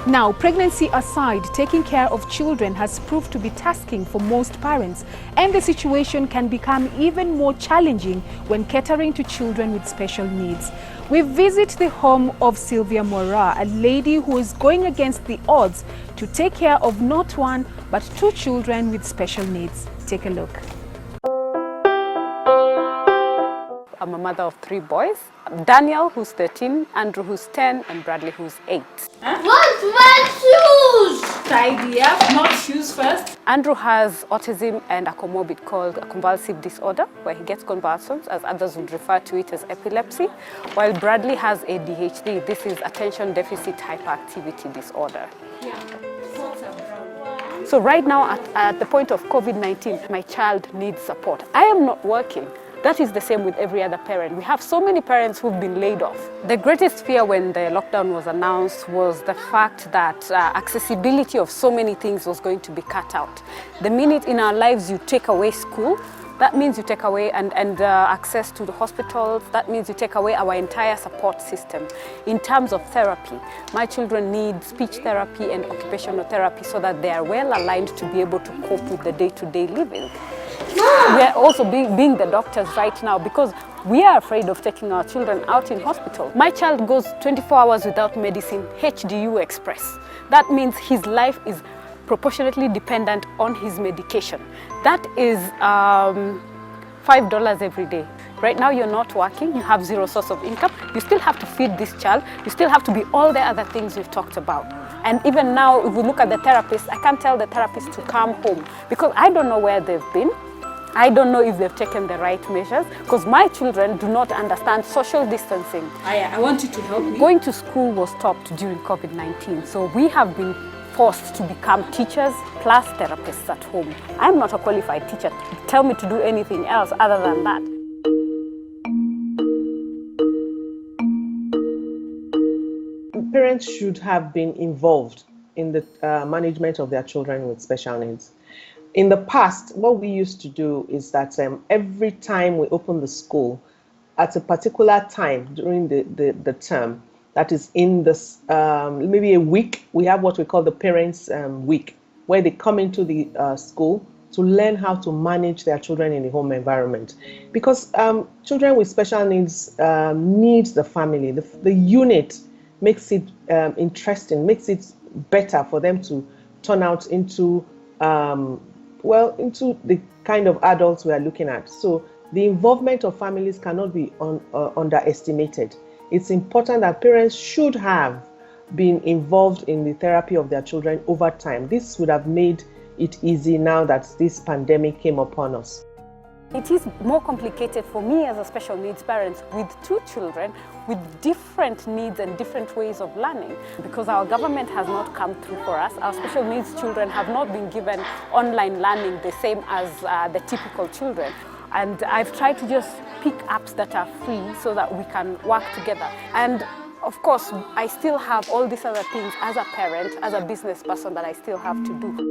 Now, pregnancy aside, taking care of children has proved to be tasking for most parents, and the situation can become even more challenging when catering to children with special needs. We visit the home of Sylvia Moraa, a lady who is going against the odds to take care of not one, but two children with special needs. Take a look. I'm a mother of 3 boys. Daniel, who's 13, Andrew, who's 10, and Bradley, who's 8. What's my shoes? Tidy up, not shoes first. Andrew has autism and a comorbid called a convulsive disorder, where he gets convulsions, as others would refer to it as epilepsy, while Bradley has ADHD. This is attention deficit hyperactivity disorder. Yeah. So right now, at the point of COVID-19, my child needs support. I am not working. That is the same with every other parent. We have so many parents who've been laid off. The greatest fear when the lockdown was announced was the fact that accessibility of so many things was going to be cut out. The minute in our lives you take away school, that means you take away and access to the hospitals. That means you take away our entire support system. In terms of therapy, my children need speech therapy and occupational therapy so that they are well aligned to be able to cope with the day-to-day living. We are also being the doctors right now because we are afraid of taking our children out in hospital. My child goes 24 hours without medicine, HDU Express. That means his life is proportionately dependent on his medication. That is $5 every day. Right now you're not working, you have 0 source of income, you still have to feed this child, you still have to be all the other things we've talked about. And even now, if we look at the therapist, I can't tell the therapist to come home because I don't know where they've been. I don't know if they've taken the right measures because my children do not understand social distancing. I want you to help me. Going to school was stopped during COVID-19, so we have been forced to become teachers plus therapists at home. I'm not a qualified teacher. Tell me to do anything else other than that. Parents should have been involved in the management of their children with special needs. In the past, what we used to do is that every time we open the school, at a particular time during the term, that is in this maybe a week, we have what we call the Parents' Week, where they come into the school to learn how to manage their children in the home environment. Because children with special needs need the family. The unit makes it interesting, makes it better for them to turn out into into the kind of adults we are looking at. So the involvement of families cannot be underestimated. It's important that parents should have been involved in the therapy of their children over time. This would have made it easy now that this pandemic came upon us. It is more complicated for me as a special needs parent with 2 children with different needs and different ways of learning because our government has not come through for us. Our special needs children have not been given online learning the same as the typical children. And I've tried to just pick apps that are free so that we can work together. And of course, I still have all these other things as a parent, as a business person that I still have to do.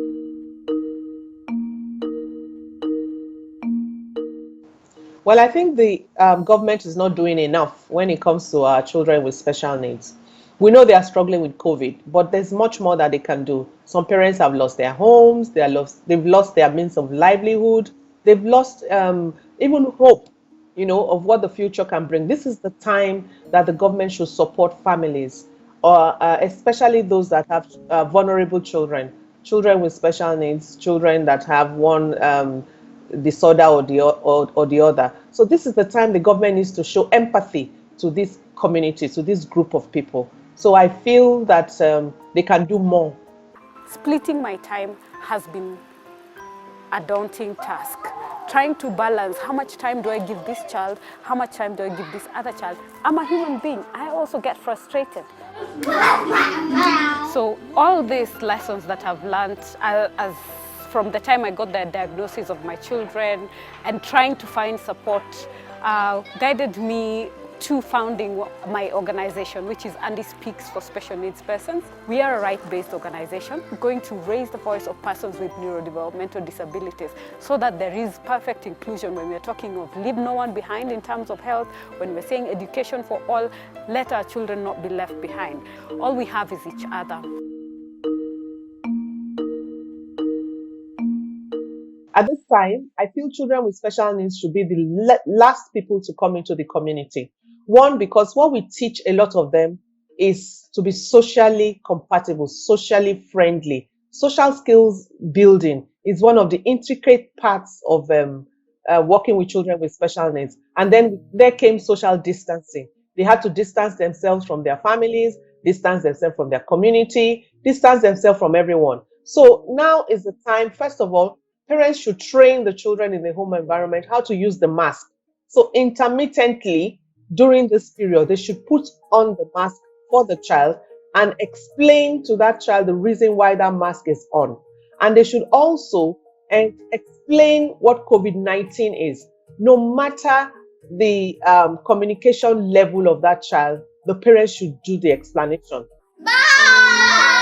Well, I think the government is not doing enough when it comes to our children with special needs. We know they are struggling with COVID, but there's much more that they can do. Some parents have lost their homes, they've lost their means of livelihood, they've lost even hope, of what the future can bring. This is the time that the government should support families, or especially those that have vulnerable children with special needs, children that have one disorder or the other. So this is the time the government needs to show empathy to this community, to this group of people. So I feel that they can do more. Splitting my time has been a daunting task. Trying to balance how much time do I give this child, how much time do I give this other child. I'm a human being. I also get frustrated. So all these lessons that I've learned as from the time I got the diagnosis of my children and trying to find support guided me to founding my organization, which is Andy Speaks for Special Needs Persons. We are a right-based organization going to raise the voice of persons with neurodevelopmental disabilities so that there is perfect inclusion when we're talking of leave no one behind in terms of health, when we're saying education for all, let our children not be left behind. All we have is each other. At this time, I feel children with special needs should be the last people to come into the community. One, because what we teach a lot of them is to be socially compatible, socially friendly. Social skills building is one of the intricate parts of working with children with special needs. And then there came social distancing. They had to distance themselves from their families, distance themselves from their community, distance themselves from everyone. So now is the time, first of all, parents should train the children in the home environment how to use the mask. So intermittently during this period, they should put on the mask for the child and explain to that child the reason why that mask is on. And they should also explain what COVID-19 is. No matter the communication level of that child, the parents should do the explanation. Bye!